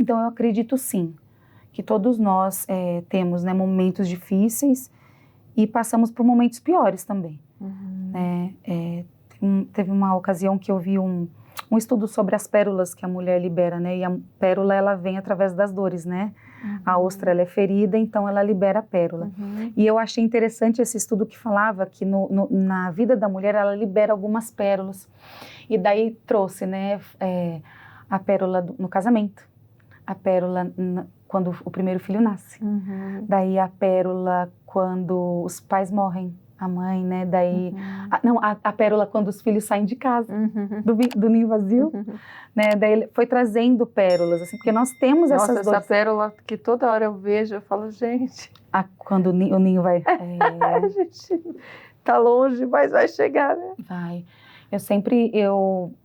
Então eu acredito sim, que todos nós temos, né, momentos difíceis e passamos por momentos piores também. Teve uma ocasião que eu vi um estudo sobre as pérolas que a mulher libera, né? E a pérola, ela vem através das dores, né? A ostra, ela é ferida, então ela libera a pérola. E eu achei interessante esse estudo que falava que na vida da mulher, ela libera algumas pérolas. E daí trouxe, né? A pérola no casamento, a pérola quando o primeiro filho nasce. Daí a pérola quando os pais morrem. A mãe, né, daí... a pérola quando os filhos saem de casa, do ninho vazio, né, daí ele foi trazendo pérolas, assim, porque nós temos essas dores. Nossa, essa pérola que toda hora eu vejo, eu falo, gente... Quando o ninho vai... A gente tá longe, mas vai chegar, né? Vai. Eu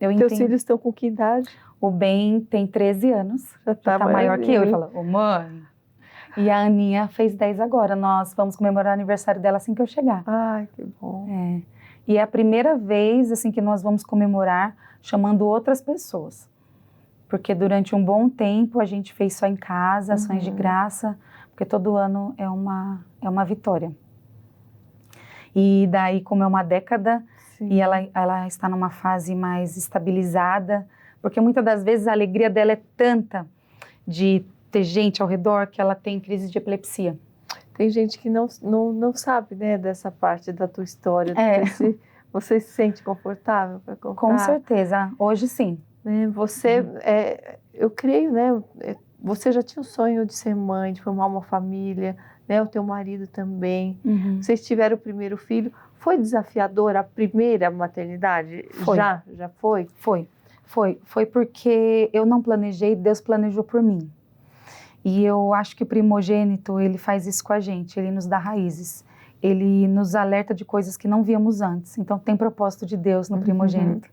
entendo... Teus filhos estão com que idade? O Ben tem 13 anos, já tá maior que eu, ele fala, mãe... E a Aninha fez 10 agora. Nós vamos comemorar o aniversário dela assim que eu chegar. Ai, que bom. E é a primeira vez assim que nós vamos comemorar chamando outras pessoas. Porque durante um bom tempo a gente fez só em casa, ações de graça, porque todo ano é uma vitória. E daí, como é uma década, e ela está numa fase mais estabilizada, porque muitas das vezes a alegria dela é tanta de ter gente ao redor que ela tem crise de epilepsia. Tem gente que não sabe, né, dessa parte da tua história. Você se sente confortável para contar? Com certeza, hoje sim. Você, eu creio, né, você já tinha o sonho de ser mãe, de formar uma família, né, o teu marido também. Vocês tiveram o primeiro filho. Foi desafiador a primeira maternidade? Foi. Já foi? Foi porque eu não planejei, Deus planejou por mim. E eu acho que o primogênito, ele faz isso com a gente, ele nos dá raízes. Ele nos alerta de coisas que não víamos antes. Então, tem propósito de Deus no primogênito.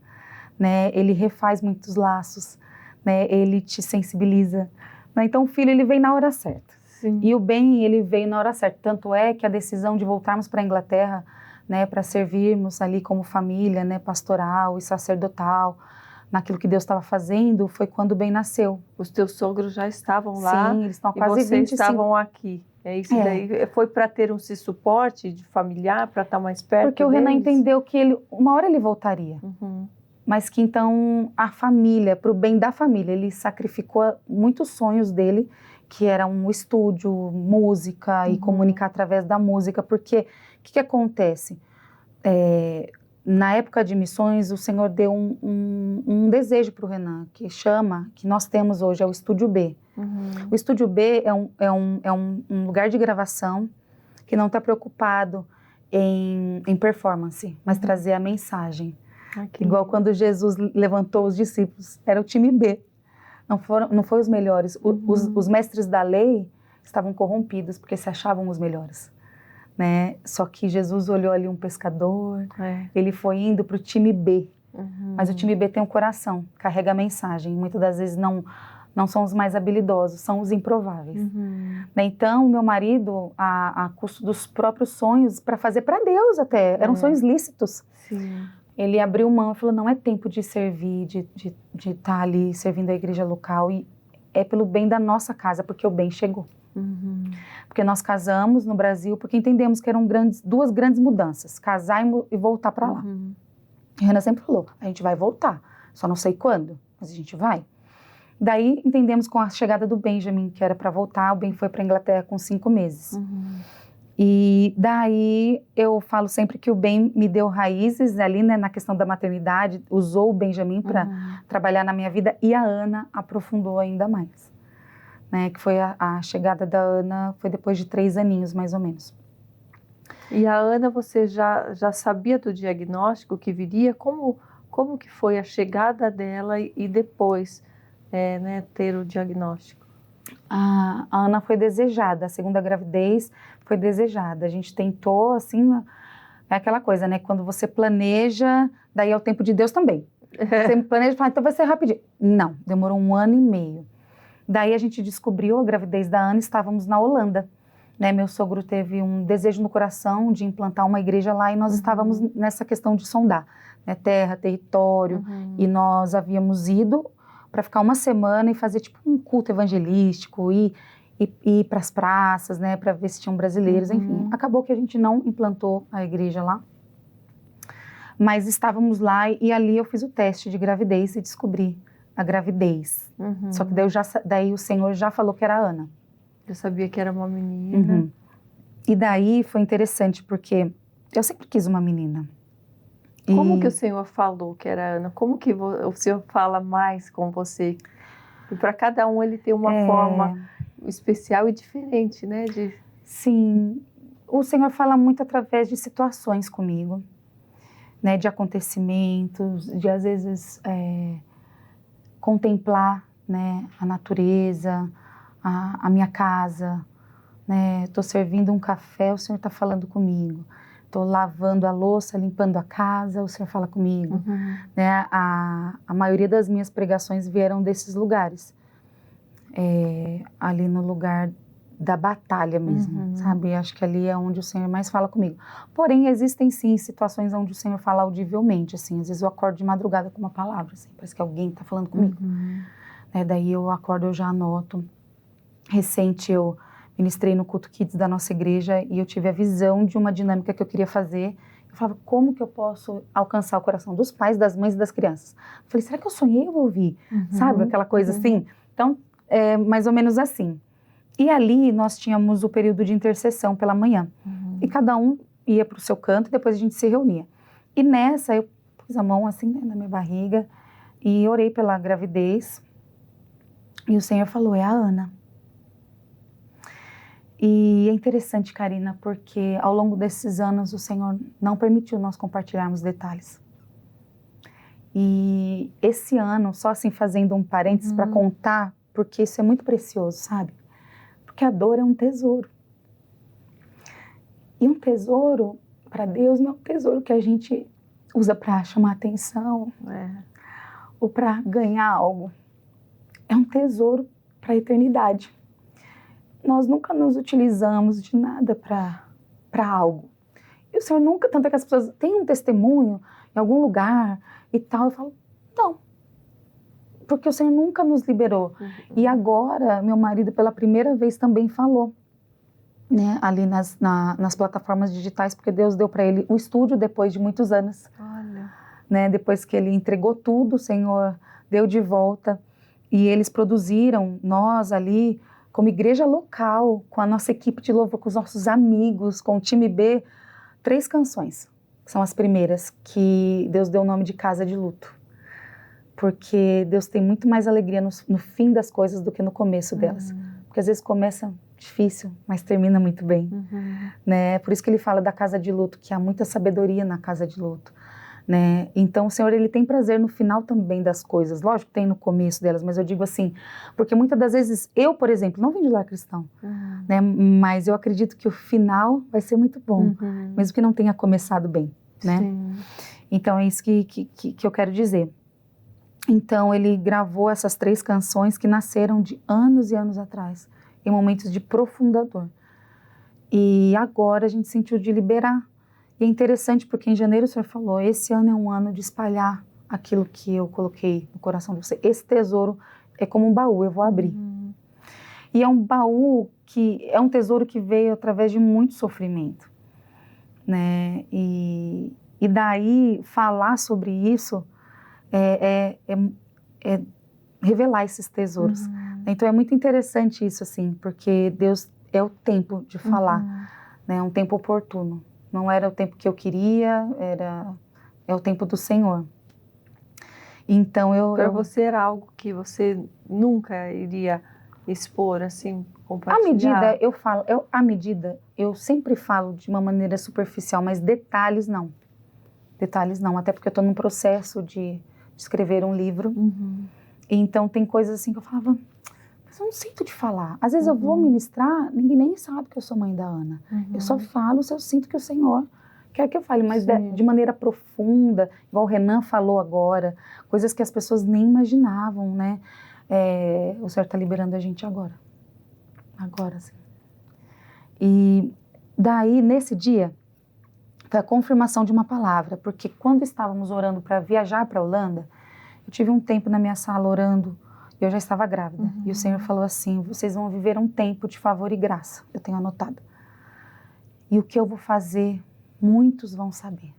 Né? Ele refaz muitos laços, né? Ele te sensibiliza. Né? Então, o filho, ele vem na hora certa. E o bem, ele veio na hora certa. Tanto é que a decisão de voltarmos para a Inglaterra, né, para servirmos ali como família, né, pastoral e sacerdotal, naquilo que Deus estava fazendo, foi quando o Ben nasceu. Os teus sogros já estavam lá. Sim, eles estão quase 25. E vocês estavam aqui. É isso daí? Foi para ter um suporte de familiar, para estar mais perto Porque o Renan entendeu que uma hora ele voltaria. Mas que então a família, para o bem da família, ele sacrificou muitos sonhos dele, que era um estúdio, música e comunicar através da música. Porque o que acontece? Na época de missões, o Senhor deu um desejo para o Renan, que nós temos hoje, é o Estúdio B. O Estúdio B é um lugar de gravação que não está preocupado em performance, mas trazer a mensagem. Igual quando Jesus levantou os discípulos, era o time B. Não foi os melhores. Os mestres da lei estavam corrompidos porque se achavam os melhores. Né? Só que Jesus olhou ali um pescador, ele foi indo para o time B, mas o time B tem um coração, carrega a mensagem, muitas das vezes não são os mais habilidosos, são os improváveis. Né? Então, meu marido, a custo dos próprios sonhos, para fazer para Deus até, eram sonhos lícitos. Ele abriu mão e falou, não é tempo de servir, de estar ali servindo a igreja local, e é pelo bem da nossa casa, porque o bem chegou. Porque nós casamos no Brasil porque entendemos que eram duas grandes mudanças, casar e voltar para lá. E a Renan sempre falou, a gente vai voltar, só não sei quando, mas a gente vai. Daí entendemos com a chegada do Benjamin, que era para voltar, o Ben foi para a Inglaterra com 5 meses. E daí eu falo sempre que o Ben me deu raízes ali, né, na questão da maternidade, usou o Benjamin para trabalhar na minha vida, e a Ana aprofundou ainda mais. Né, que foi a chegada da Ana, foi depois de 3 aninhos, mais ou menos. E a Ana, você já sabia do diagnóstico que viria? Como que foi a chegada dela e depois né, ter o diagnóstico? A Ana foi desejada, a segunda gravidez foi desejada. A gente tentou, assim, é aquela coisa, né, quando você planeja, daí é o tempo de Deus também. Você planeja e fala, então vai ser rapidinho. Não, demorou 1 ano e meio. Daí a gente descobriu a gravidez da Ana, estávamos na Holanda, né? Meu sogro teve um desejo no coração de implantar uma igreja lá e nós estávamos nessa questão de sondar, né? Terra, território, e nós havíamos ido para ficar uma semana e fazer tipo um culto evangelístico e ir para as praças, né, para ver se tinham brasileiros, enfim. Acabou que a gente não implantou a igreja lá, mas estávamos lá e ali eu fiz o teste de gravidez e descobri a gravidez. Só que daí o Senhor já falou que era a Ana. Eu sabia que era uma menina. E daí foi interessante porque eu sempre quis uma menina. Como que o Senhor falou que era a Ana? Como que o Senhor fala mais com você? E para cada um ele tem uma forma especial e diferente, né? Sim, o Senhor fala muito através de situações comigo, né? De acontecimentos, de às vezes contemplar, né? A natureza, a minha casa, né? Estou servindo um café, o Senhor está falando comigo. Estou lavando a louça, limpando a casa, o Senhor fala comigo. Né? A maioria das minhas pregações vieram desses lugares. Ali no lugar da batalha mesmo, sabe? Acho que ali é onde o Senhor mais fala comigo. Porém, existem sim situações onde o Senhor fala audivelmente, assim. Às vezes eu acordo de madrugada com uma palavra, assim. Parece que alguém está falando comigo. Daí eu acordo, eu já anoto. Recente eu ministrei no Culto Kids da nossa igreja e eu tive a visão de uma dinâmica que eu queria fazer. Eu falava, como que eu posso alcançar o coração dos pais, das mães e das crianças? Eu falei, será que eu sonhei ou ouvi? Sabe, aquela coisa assim? Então, mais ou menos assim. E ali nós tínhamos o período de intercessão pela manhã. E cada um ia para o seu canto e depois a gente se reunia. E nessa eu pus a mão assim, né, na minha barriga e orei pela gravidez. E o Senhor falou, é a Ana. E é interessante, Karina, porque ao longo desses anos o Senhor não permitiu nós compartilharmos detalhes. E esse ano, só assim fazendo um parênteses para contar, porque isso é muito precioso, sabe? Porque a dor é um tesouro. E um tesouro, para Deus, não é um tesouro que a gente usa para chamar atenção ou para ganhar algo. É um tesouro para a eternidade. Nós nunca nos utilizamos de nada para algo. E o Senhor nunca, tanto é que as pessoas têm um testemunho em algum lugar e tal, eu falo, não. Porque o Senhor nunca nos liberou. E agora, meu marido, pela primeira vez, também falou, né, ali nas plataformas digitais, porque Deus deu para ele o estúdio depois de muitos anos. Olha. Né, depois que ele entregou tudo, o Senhor deu de volta. E eles produziram, nós ali, como igreja local, com a nossa equipe de louvor, com os nossos amigos, com o time B, 3 canções, que são as primeiras, que Deus deu o nome de Casa de Luto. Porque Deus tem muito mais alegria no fim das coisas do que no começo delas. Porque às vezes começa difícil, mas termina muito bem. Né? Por isso que ele fala da casa de luto, que há muita sabedoria na casa de luto. Né? Então o Senhor, ele tem prazer no final também das coisas, lógico que tem no começo delas, mas eu digo assim, porque muitas das vezes eu, por exemplo, não vim de lar cristão, né? Mas eu acredito que o final vai ser muito bom, mesmo que não tenha começado bem, né? Então é isso que eu quero dizer. Então ele gravou essas 3 canções que nasceram de anos e anos atrás, em momentos de profunda dor, e agora a gente sentiu de liberar. E é interessante porque em janeiro o Senhor falou, esse ano é um ano de espalhar aquilo que eu coloquei no coração de você. Esse tesouro é como um baú, eu vou abrir. E é um baú que é um tesouro que veio através de muito sofrimento. Né? E daí falar sobre isso é revelar esses tesouros. Então é muito interessante isso, assim, porque Deus é o tempo de falar, né? É um tempo oportuno. Não era o tempo que eu queria, é o tempo do Senhor. Então Para você era algo que você nunca iria expor, assim, compartilhar? À medida, eu sempre falo de uma maneira superficial, mas detalhes não. Detalhes não, até porque eu estou num processo de escrever um livro. Então tem coisas assim que eu falava, mas eu não sinto de falar. Às vezes eu vou ministrar, ninguém nem sabe que eu sou mãe da Ana. Eu só falo se eu sinto que o Senhor quer que eu fale, mas de maneira profunda, igual o Renan falou agora, coisas que as pessoas nem imaginavam, né? O Senhor está liberando a gente agora. Agora, sim. E daí, nesse dia, foi a confirmação de uma palavra, porque quando estávamos orando para viajar para a Holanda, eu tive um tempo na minha sala orando Eu já estava grávida. E o Senhor falou assim, vocês vão viver um tempo de favor e graça. Eu tenho anotado. E o que eu vou fazer, muitos vão saber.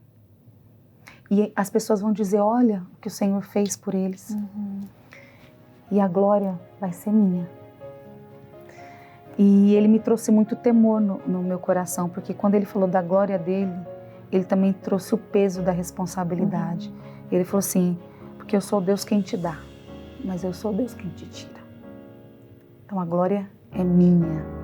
E as pessoas vão dizer, olha o que o Senhor fez por eles. E a glória vai ser minha. E ele me trouxe muito temor no meu coração, porque quando ele falou da glória dele, ele também trouxe o peso da responsabilidade. Ele falou assim, porque eu sou Deus quem te dá, mas eu sou Deus quem te tira. Então a glória é minha.